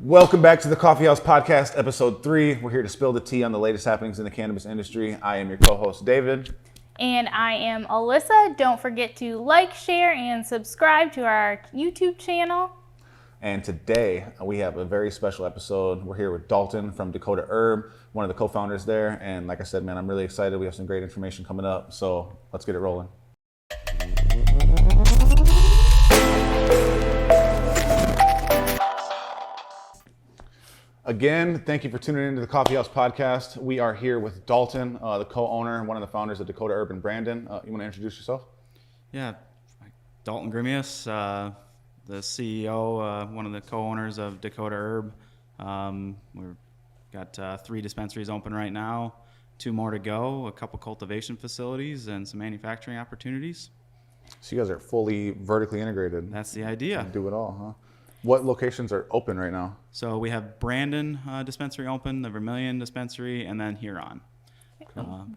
Welcome back to the Coffee House Podcast, Episode 3. We're here to spill the tea on the latest happenings in the cannabis industry. I am your co-host, David. And I am Alyssa. Don't forget to like, share, and subscribe to our YouTube channel. And today, we have a very special episode. We're here with Dalton from Dakota Herb, one of the co-founders there. And like I said, man, I'm really excited. We have some great information coming up. So let's get it rolling. Again, thank you for tuning into the Coffee House Podcast. We are here with Dalton, the co-owner and one of the founders of Dakota Herb in Brandon. You want to introduce yourself? Yeah, Dalton Grimmius, the CEO, one of the co-owners of Dakota Herb. We've got 3 dispensaries open right now, 2 more to go, a couple cultivation facilities, and some manufacturing opportunities. So you guys are fully vertically integrated. That's the idea. You do it all, huh? What locations are open right now? So we have Brandon dispensary open, the Vermilion dispensary, and then Huron.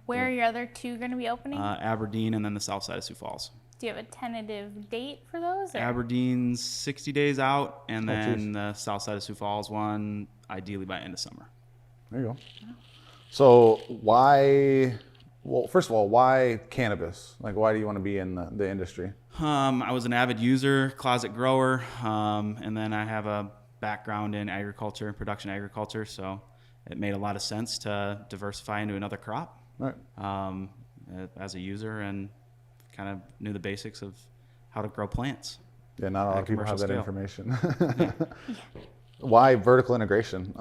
Where are your other 2 going to be opening? Aberdeen, and then the south side of Sioux Falls. Do you have a tentative date for those? Or? Aberdeen's 60 days out, and then the south side of Sioux Falls one, ideally by end of summer. There you go. So first of all, why cannabis? Like, why do you want to be in the industry? I was an avid user, closet grower, and then I have a background in agriculture and production agriculture, so it made a lot of sense to diversify into another crop. Right. As a user, and kind of knew the basics of how to grow plants. Yeah, not a lot of people have that scale. information. Why vertical integration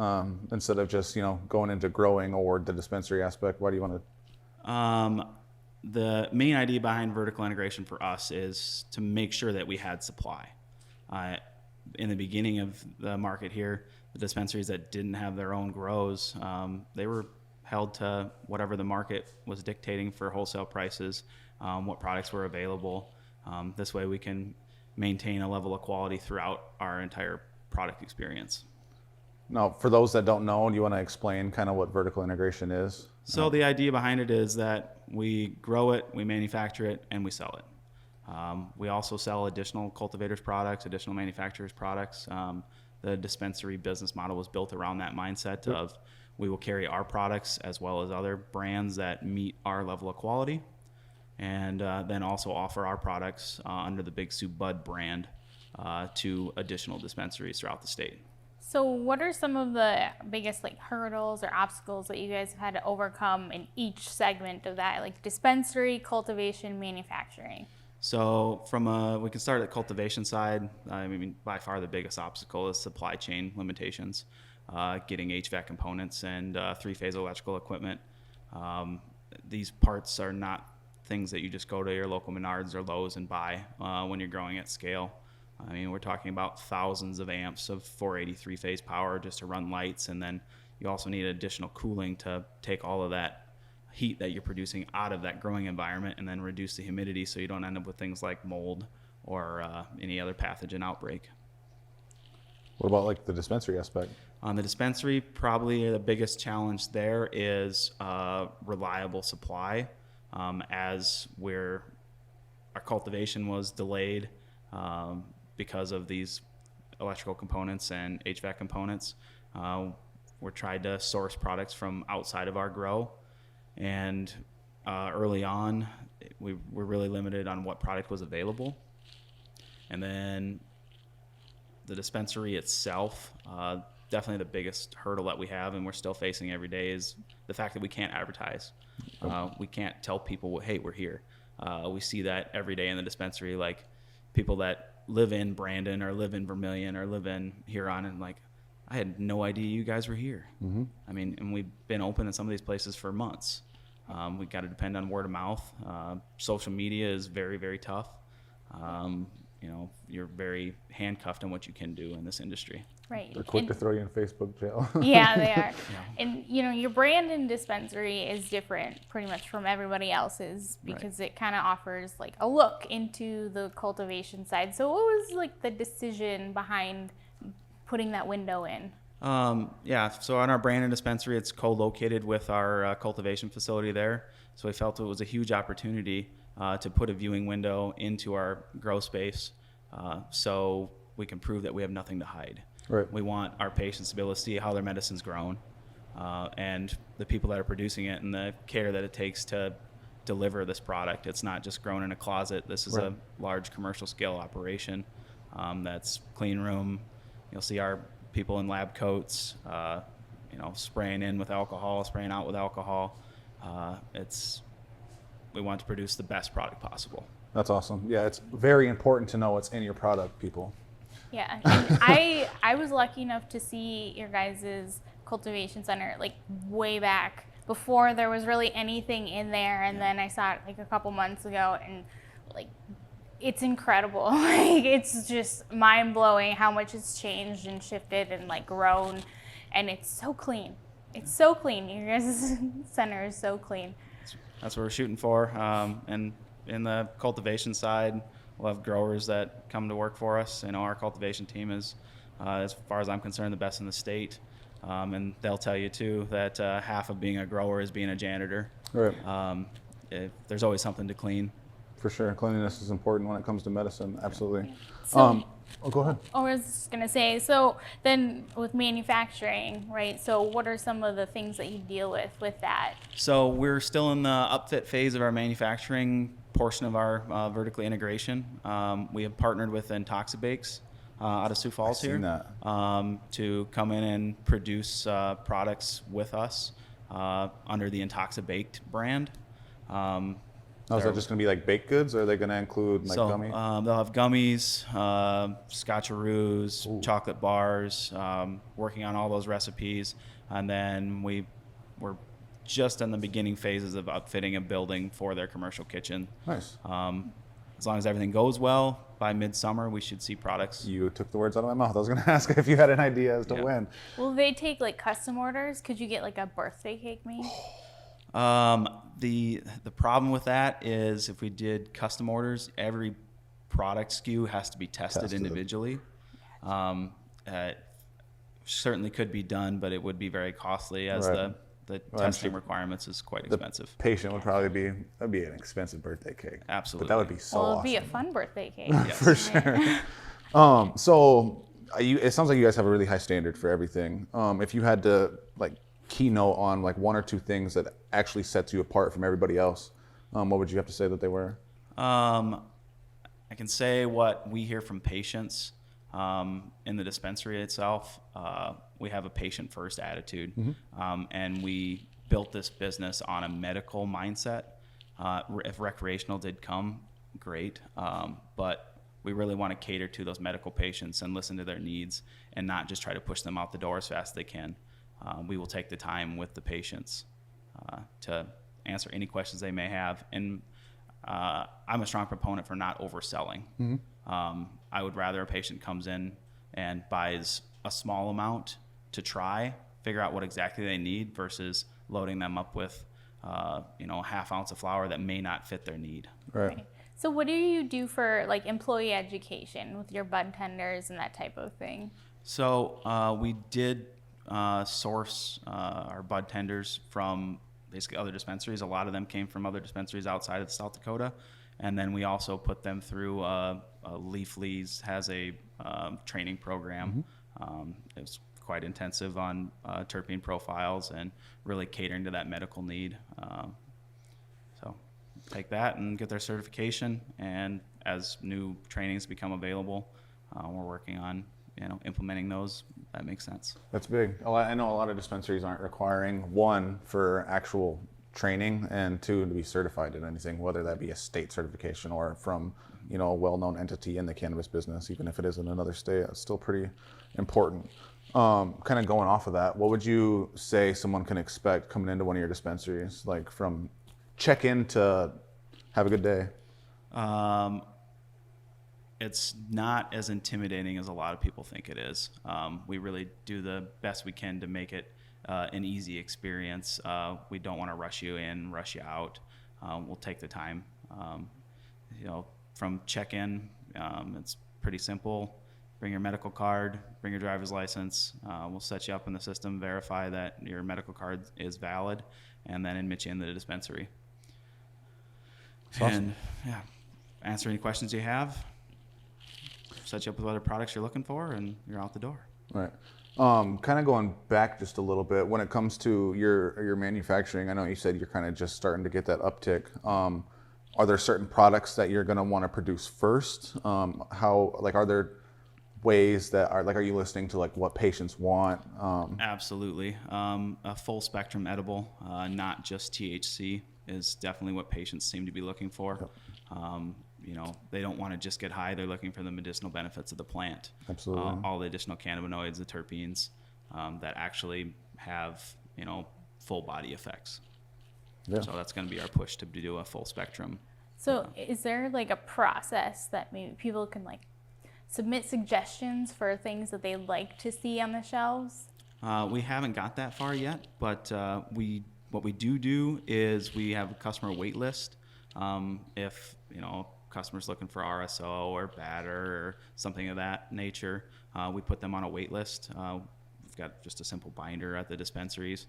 instead of just going into growing or the dispensary aspect? Why do you want to? The main idea behind vertical integration for us is to make sure that we had supply. In the beginning of the market here, the dispensaries that didn't have their own grows, they were held to whatever the market was dictating for wholesale prices, what products were available. This way we can maintain a level of quality throughout our entire product experience. Now, for those that don't know, do you want to explain kind of what vertical integration is? So the idea behind it is that we grow it, we manufacture it, and we sell it. We also sell additional cultivators products, additional manufacturers products. The dispensary business model was built around that mindset of we will carry our products as well as other brands that meet our level of quality, and then also offer our products under the Big Sioux Bud brand to additional dispensaries throughout the state. So what are some of the biggest hurdles or obstacles that you guys have had to overcome in each segment of that, like dispensary, cultivation, manufacturing? So we can start at the cultivation side. I mean, by far the biggest obstacle is supply chain limitations, getting HVAC components and 3-phase electrical equipment. These parts are not things that you just go to your local Menards or Lowe's and buy when you're growing at scale. I mean, we're talking about thousands of amps of 483 phase power just to run lights, and then you also need additional cooling to take all of that heat that you're producing out of that growing environment and then reduce the humidity so you don't end up with things like mold or any other pathogen outbreak. What about the dispensary aspect? On the dispensary, probably the biggest challenge there is reliable supply, as our cultivation was delayed because of these electrical components and HVAC components. We're trying to source products from outside of our grow, and early on we were really limited on what product was available. And then the dispensary itself, definitely the biggest hurdle that we have and we're still facing every day is the fact that we can't advertise. We can't tell people, hey, we're here. We see that every day in the dispensary, like people that live in Brandon or live in Vermilion or live in Huron, and I had no idea you guys were here. Mm-hmm. I mean, and we've been open in some of these places for months. We've got to depend on word of mouth. Social media is very, very tough. You're very handcuffed on what you can do in this industry. Right. They're quick to throw you in Facebook jail. Yeah, they are. Yeah. And your Brandon dispensary is different pretty much from everybody else's because it kind of offers a look into the cultivation side. So what was the decision behind putting that window in? So on our Brandon dispensary, it's co-located with our cultivation facility there. So we felt it was a huge opportunity to put a viewing window into our grow space so we can prove that we have nothing to hide. Right. We want our patients to be able to see how their medicine's grown, and the people that are producing it and the care that it takes to deliver this product. It's not just grown in a closet. This is Right. a large commercial scale operation that's clean room. You'll see our people in lab coats, spraying in with alcohol, spraying out with alcohol. We want to produce the best product possible. That's awesome. Yeah, it's very important to know what's in your product, people. Yeah, and I was lucky enough to see your guys' cultivation center like way back before there was really anything in there, and then I saw it like a couple months ago, and like it's incredible. Like it's just mind blowing how much it's changed and shifted and like grown, and it's so clean. It's so clean. Your guys' center is so clean. That's what we're shooting for. And in the cultivation side, we'll have growers that come to work for us. Our cultivation team is, as far as I'm concerned, the best in the state. And they'll tell you too that half of being a grower is being a janitor. Right. There's always something to clean. For sure. Cleanliness is important when it comes to medicine. Absolutely. So, go ahead. I was just going to say, so then with manufacturing, right? So what are some of the things that you deal with that? So we're still in the upfit phase of our manufacturing portion of our vertical integration. We have partnered with Intoxibles out of Sioux Falls here to come in and produce products with us under the Intoxibaked brand. Is that just going to be like baked goods, or are they going to include like gummy? They'll have gummies, scotcheroos, chocolate bars, working on all those recipes. And then we're just in the beginning phases of outfitting a building for their commercial kitchen. Nice. As long as everything goes well, by midsummer, we should see products. You took the words out of my mouth. I was going to ask if you had an idea as to when. Will they take like custom orders? Could you get like a birthday cake made? The problem with that is if we did custom orders, every product SKU has to be tested individually. Certainly could be done, but it would be very costly as the testing requirements is quite expensive. The patient would probably that'd be an expensive birthday cake. Absolutely. But that would be so Well, it'd awesome. be a fun birthday cake. Yes. For sure. So it sounds like you guys have a really high standard for everything. If you had to like keynote on like one or two things that actually sets you apart from everybody else, what would you have to say that they were? I can say what we hear from patients in the dispensary itself. We have a patient-first attitude, and we built this business on a medical mindset. If recreational did come, great, but we really want to cater to those medical patients and listen to their needs and not just try to push them out the door as fast as they can. We will take the time with the patients to answer any questions they may have. And I'm a strong proponent for not overselling. I would rather a patient comes in and buys a small amount to try, figure out what exactly they need versus loading them up with a half ounce of flour that may not fit their need. Right. So what do you do for like employee education with your bud tenders and that type of thing? So we did source our bud tenders from basically other dispensaries. A lot of them came from other dispensaries outside of South Dakota. And then we also put them through Leafly's has a training program. It was quite intensive on terpene profiles and really catering to that medical need. So take that and get their certification. And as new trainings become available, we're working on implementing those. That makes sense. That's big. I know a lot of dispensaries aren't requiring, one, for actual training, and two, to be certified in anything, whether that be a state certification or from a well-known entity in the cannabis business. Even if it is in another state, it's still pretty important. Kind of going off of that, what would you say someone can expect coming into one of your dispensaries, like from check-in to have a good day? It's not as intimidating as a lot of people think it is. We really do the best we can to make it an easy experience. We don't want to rush you in, rush you out. We'll take the time. From check-in, it's pretty simple. Bring your medical card, bring your driver's license. We'll set you up in the system, verify that your medical card is valid, and then admit you into the dispensary. Awesome. And answer any questions you have. Set you up with other products you're looking for, and you're out the door. Right. Kind of going back just a little bit, when it comes to your manufacturing, I know you said you're kind of just starting to get that uptick. Are there certain products that you're going to want to produce first? Are there ways that are you listening to like what patients want? Absolutely. A full spectrum edible, not just THC, is definitely what patients seem to be looking for. Yep. They don't want to just get high. They're looking for the medicinal benefits of the plant. Absolutely. All the additional cannabinoids, the terpenes, that actually have, full body effects. Yeah. So that's going to be our push to do a full spectrum. So is there like a process that maybe people can like submit suggestions for things that they'd like to see on the shelves? We haven't got that far yet, but what we do is we have a customer wait list. If customers looking for RSO or batter or something of that nature, we put them on a wait list. We've got just a simple binder at the dispensaries.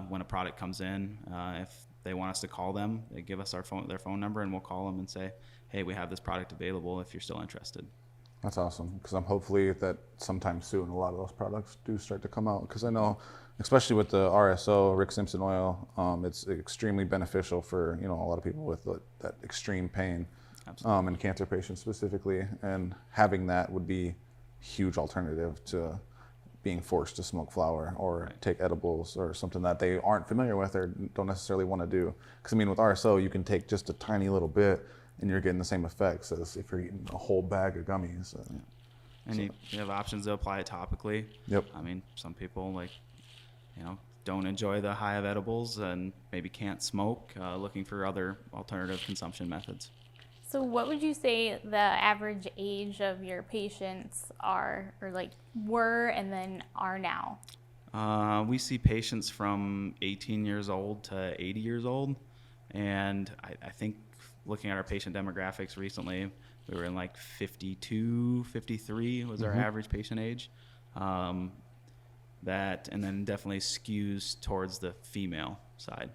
When a product comes in, if they want us to call them, they give us their phone number, and we'll call them and say, hey, we have this product available if you're still interested. That's awesome, because I'm hopefully that sometime soon a lot of those products do start to come out, because I know, especially with the RSO, Rick Simpson oil, it's extremely beneficial for a lot of people with that extreme pain, and cancer patients specifically, and having that would be a huge alternative to being forced to smoke flower or take edibles or something that they aren't familiar with or don't necessarily want to do. Because with RSO, you can take just a tiny little bit and you're getting the same effects as if you're eating a whole bag of gummies. And you have options to apply it topically. Yep. Some people don't enjoy the high of edibles and maybe can't smoke, looking for other alternative consumption methods. So what would you say the average age of your patients are, or like were and then are now? We see patients from 18 years old to 80 years old. And I think looking at our patient demographics recently, we were in like 52, 53 was our average patient age. That, and then definitely skews towards the female side,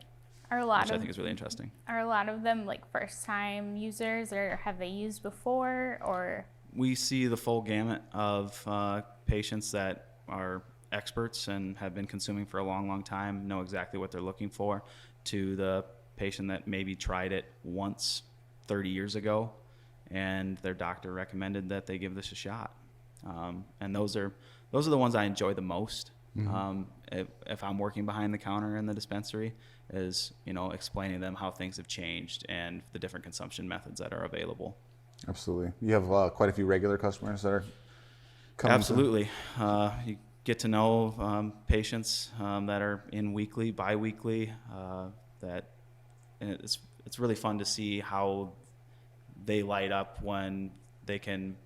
which I think is really interesting. Are a lot of them like first time users, or have they used before, or? We see the full gamut of patients that are experts and have been consuming for a long, long time, know exactly what they're looking for, to the patient that maybe tried it once 30 years ago and their doctor recommended that they give this a shot. And those are the ones I enjoy the most. If I'm working behind the counter in the dispensary, is explaining to them how things have changed and the different consumption methods that are available. Absolutely. You have quite a few regular customers that are coming. Absolutely. You get to know patients that are in weekly, bi-weekly, and it's really fun to see how they light up when they can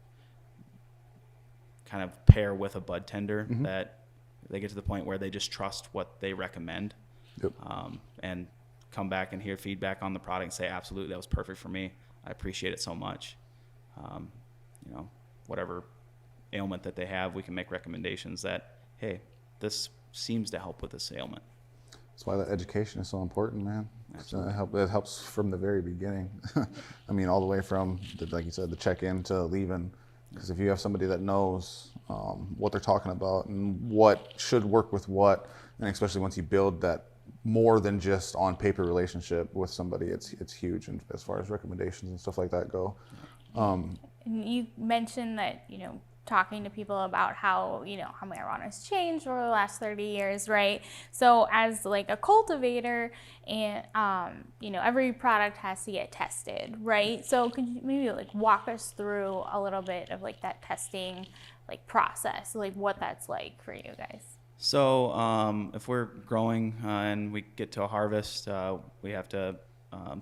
kind of pair with a bud tender, that they get to the point where they just trust what they recommend. Yep. And come back and hear feedback on the product and say, absolutely, that was perfect for me. I appreciate it so much. Whatever ailment that they have, we can make recommendations that, hey, this seems to help with this ailment. That's why the education is so important, man. It helps from the very beginning. All the way from, like you said, the check-in to leaving. Because if you have somebody that knows what they're talking about and what should work with what, and especially once you build that more than just on paper relationship with somebody, it's huge. And as far as recommendations and stuff like that go. And you mentioned that, talking to people about how marijuana's changed over the last 30 years, right? So as like a cultivator, and every product has to get tested, right? So could you maybe like walk us through a little bit of like that testing like process, like what that's like for you guys? So if we're growing and we get to a harvest, we have to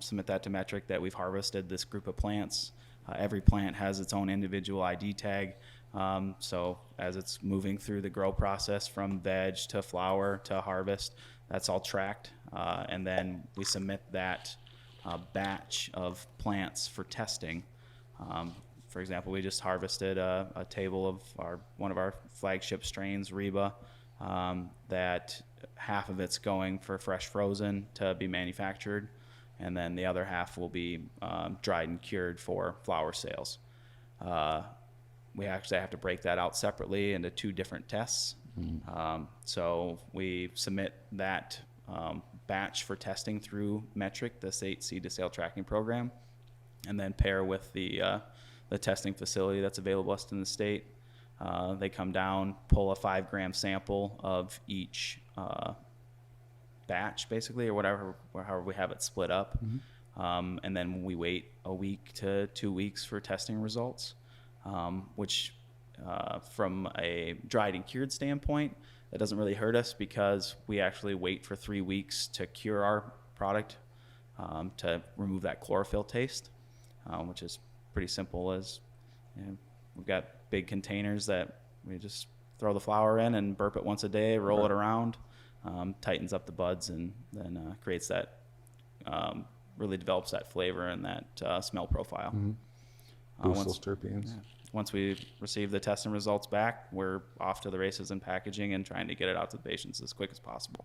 submit that to Metric that we've harvested this group of plants. Every plant has its own individual ID tag. So as it's moving through the grow process from veg to flower to harvest, that's all tracked. And then we submit that batch of plants for testing. For example, we just harvested a table of one of our flagship strains, Reba, that half of it's going for fresh frozen to be manufactured, and then the other half will be dried and cured for flower sales. we actually have to break that out separately into 2 different tests. So we submit that batch for testing through Metric, the state seed to sale tracking program, and then pair with the testing facility that's available to us in the state. They come down, pull a 5-gram sample of each batch, basically, or however we have it split up. And then we wait a week to 2 weeks for testing results, which from a dried and cured standpoint, that doesn't really hurt us because we actually wait for 3 weeks to cure our product to remove that chlorophyll taste, which is pretty simple. As we've got big containers that we just throw the flower in and burp it once a day, roll it around, tightens up the buds, and then creates that, really develops that flavor and that smell profile. Boosts those terpenes. Once we receive the testing results back, we're off to the races in packaging and trying to get it out to the patients as quick as possible.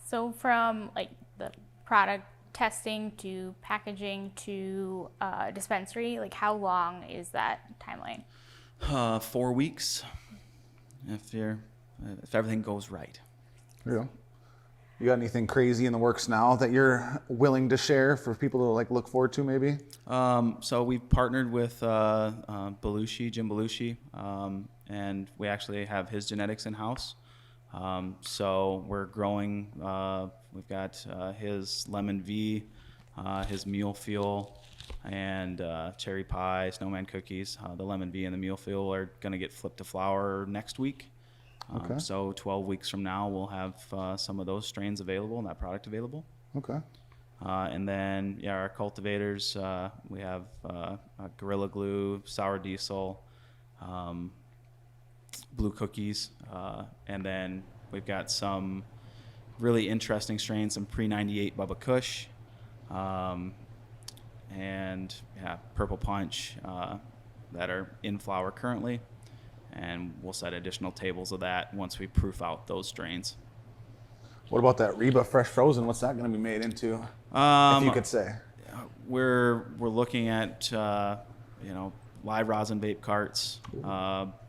So from like the product testing to packaging to dispensary, like how long is that timeline? 4 weeks, if everything goes right. Yeah. You got anything crazy in the works now that you're willing to share for people to like look forward to, maybe? So we've partnered with Jim Belushi, and we actually have his genetics in house. So we're growing. We've got his lemon V, his mule fuel, and cherry pie, snowman cookies. The lemon V and the mule fuel are going to get flipped to flower next week. Okay. So 12 weeks from now, we'll have some of those strains available and that product available. Okay. And then, our cultivators, we have Gorilla Glue, Sour Diesel, Blue Cookies, and then we've got some really interesting strains, some pre-98 Bubba Kush, and Purple Punch that are in flower currently. And we'll set additional tables of that once we proof out those strains. What about that Reba Fresh Frozen? What's that going to be made into, if you could say? We're looking at live rosin vape carts,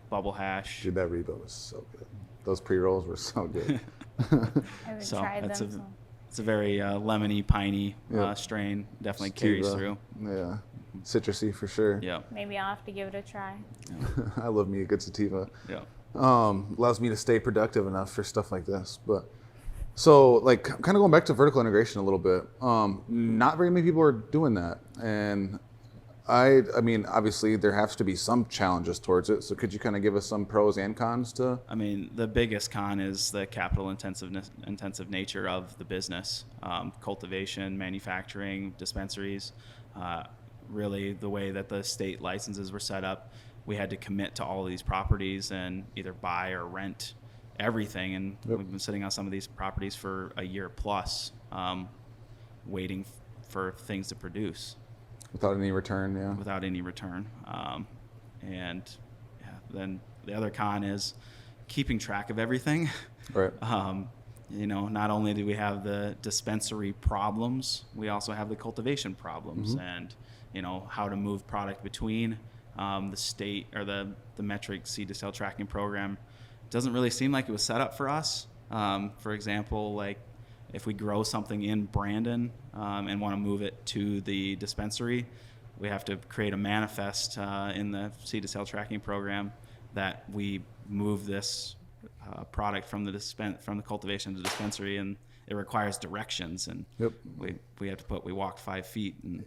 bubble hash. Dude, that Reba was so good. Those pre-rolls were so good. I haven't tried them. It's a very lemony, piney strain. Definitely carries through. Yeah, citrusy for sure. Yeah. Maybe I'll have to give it a try. I love me a good sativa. Yeah. Allows me to stay productive enough for stuff like this. But so, like, kind of going back to vertical integration a little bit. Not very many people are doing that, and I mean, obviously there has to be some challenges towards it. So could you kind of give us some pros and cons to? I mean, the biggest con is the capital intensive nature of the business. Cultivation, manufacturing, dispensaries. Really, the way that the state licenses were set up, we had to commit to all of these properties and either buy or rent everything. And we've been sitting on some of these properties for a year plus, waiting for things to produce. Without any return, yeah. Without any return. Then the other con is keeping track of everything. Right. Not only do we have the dispensary problems, we also have the cultivation problems, and how to move product between the state or the metric seed to sale tracking program. It doesn't really seem like it was set up for us. For example, like if we grow something in Brandon and want to move it to the dispensary, we have to create a manifest in the seed to sale tracking program that we move this product from the cultivation to the dispensary, and it requires directions, and we have to put we walked 5 feet. And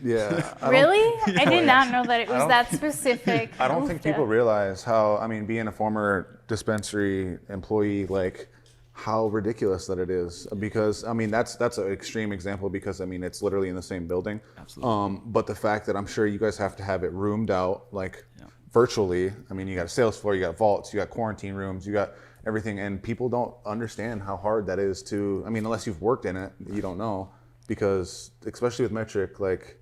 yeah. Really? I did not know that it was that specific. I don't think people realize how, I mean, being a former dispensary employee, like how ridiculous that it is, because I mean that's an extreme example, because I mean it's literally in the same building. Absolutely. But the fact that I'm sure you guys have to have it roomed out, like virtually. I mean, you got a sales floor, you got vaults, you got quarantine rooms, you got everything, and people don't understand how hard that is to. I mean, unless you've worked in it, you don't know, because especially with metric, like,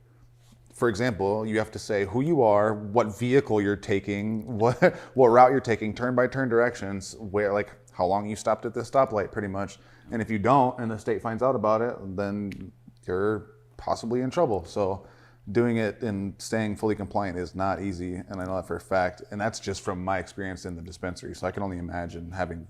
for example, you have to say who you are, what vehicle you're taking, what route you're taking, turn by turn directions, where, like, how long you stopped at this stoplight, pretty much. And if you don't, and the state finds out about it, then you're possibly in trouble. So doing it and staying fully compliant is not easy, and I know that for a fact. And that's just from my experience in the dispensary. So I can only imagine having,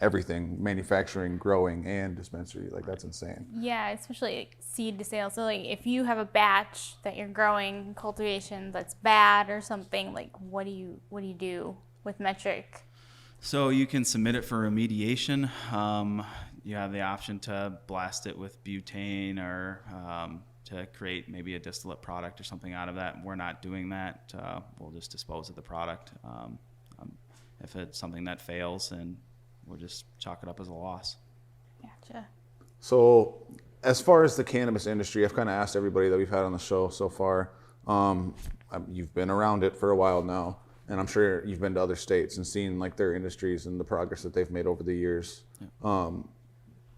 everything, manufacturing, growing, and dispensary. Like, that's insane. Yeah, especially like seed to sale. So like if you have a batch that you're growing cultivation that's bad or something, like what do you do with metric? So you can submit it for remediation. You have the option to blast it with butane or to create maybe a distillate product or something out of that. We're not doing that. We'll just dispose of the product. If it's something that fails, then we'll just chalk it up as a loss. Gotcha. So as far as the cannabis industry, I've kind of asked everybody that we've had on the show so far. You've been around it for a while now, and I'm sure you've been to other states and seen like their industries and the progress that they've made over the years. Yeah.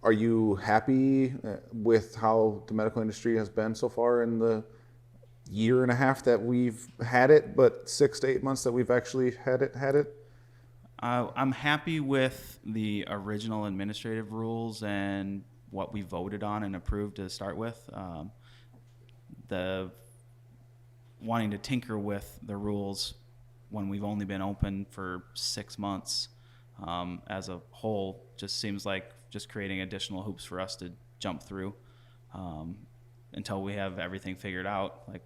Are you happy with how the medical industry has been so far in the year and a half that we've had it, but 6 to 8 months that we've actually had it? I'm happy with the original administrative rules and what we voted on and approved to start with. The wanting to tinker with the rules when we've only been open for 6 months as a whole just seems like just creating additional hoops for us to jump through until we have everything figured out. Like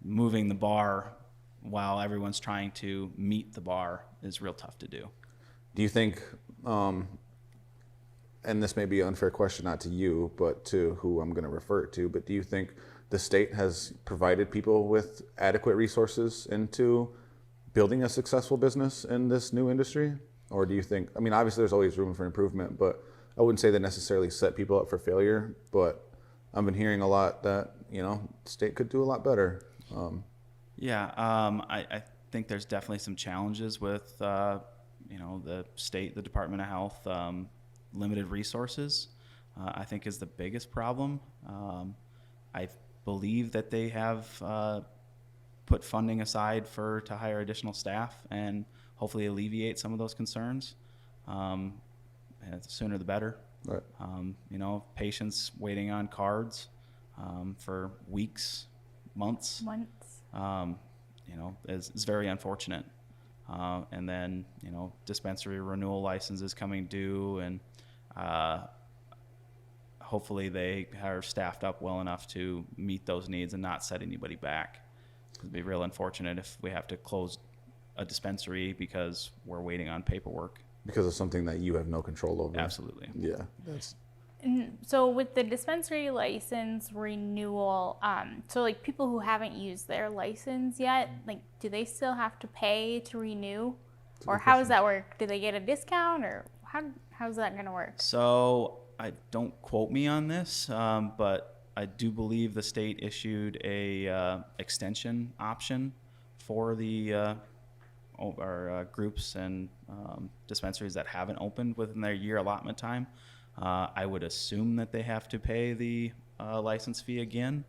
moving the bar while everyone's trying to meet the bar is real tough to do. Do you think, and this may be an unfair question, not to you, but to who I'm going to refer it to, but do you think the state has provided people with adequate resources into building a successful business in this new industry? Or do you think, I mean, obviously there's always room for improvement, but I wouldn't say they necessarily set people up for failure, but I've been hearing a lot that, the state could do a lot better. I think there's definitely some challenges with, the state, the Department of Health, limited resources, I think is the biggest problem. I believe that they have put funding aside to hire additional staff and hopefully alleviate some of those concerns. And the sooner the better. Right. Patients waiting on cards for weeks, months. Is very unfortunate. And then, dispensary renewal licenses coming due, and hopefully they are staffed up well enough to meet those needs and not set anybody back. It'd be real unfortunate if we have to close a dispensary because we're waiting on paperwork. Because of something that you have no control over. Absolutely. Yeah. So with the dispensary license renewal, so like people who haven't used their license yet, like do they still have to pay to renew? Or how does that work? Do they get a discount, or how's that going to work? So I don't quote me on this, but I do believe the state issued a extension option for the our groups and dispensaries that haven't opened within their year allotment time. I would assume that they have to pay the license fee again,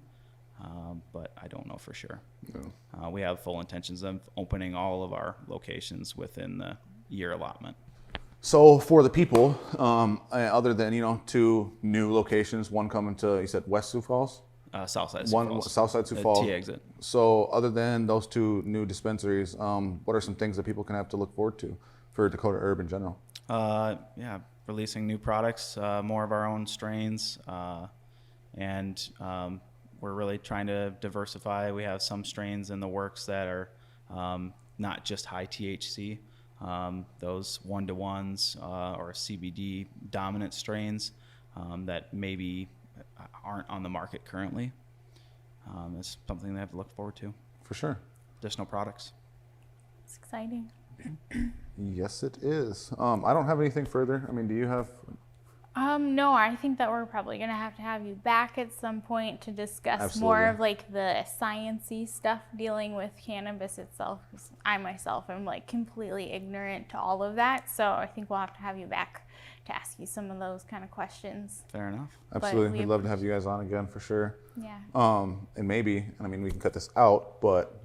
but I don't know for sure. No. We have full intentions of opening all of our locations within the year allotment. So for the people, other than 2 new locations, one coming to, you said West Sioux Falls? Southside Sioux Falls. Southside Sioux Falls. T exit. So other than those 2 new dispensaries, what are some things that people can have to look forward to for Dakota Herb in general? Releasing new products, more of our own strains, and we're really trying to diversify. We have some strains in the works that are not just high THC. Those 1-to-1s or CBD dominant strains that maybe aren't on the market currently. It's something they have to look forward to. For sure. Additional products. It's exciting. Yes, it is. I don't have anything further. I mean, do you have? No, I think that we're probably going to have you back at some point to discuss Absolutely. more of like the sciencey stuff dealing with cannabis itself. 'Cause I myself am like completely ignorant to all of that. So I think we'll have you back to ask you some of those kind of questions. Fair enough. Absolutely. We'd love to have you guys on again for sure. Yeah. And maybe, and I mean, we can cut this out, but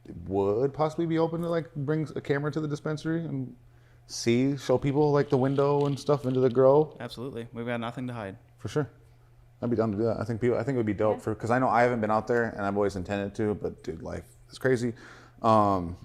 it would possibly be open to like bring a camera to the dispensary and show people like the window and stuff into the grow. Absolutely. We've got nothing to hide. For sure. I'd be down to do that. I think it would be dope because I know I haven't been out there and I've always intended to, but dude, life is crazy. And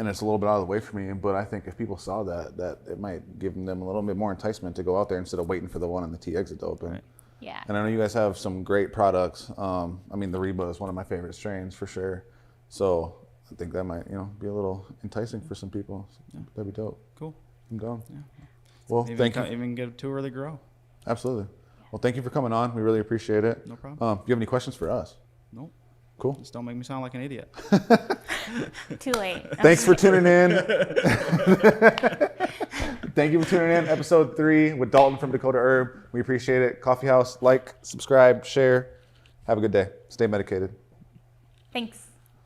it's a little bit out of the way for me, but I think if people saw that it might give them a little bit more enticement to go out there instead of waiting for the one on the T exit to open. Right. Yeah. And I know you guys have some great products. I mean, the Reba is one of my favorite strains for sure. So I think that might, be a little enticing for some people. So that'd be dope. Cool. I'm down. Yeah. Well, Maybe thank you. Even get a tour of the grow. Absolutely. Well, thank you for coming on. We really appreciate it. No problem. Do you have any questions for us? Nope. Cool. Just don't make me sound like an idiot. Too late. Thanks for tuning in. Thank you for tuning in. Episode 3 with Dalton from Dakota Herb. We appreciate it. Coffee House, like, subscribe, share. Have a good day. Stay medicated. Thanks.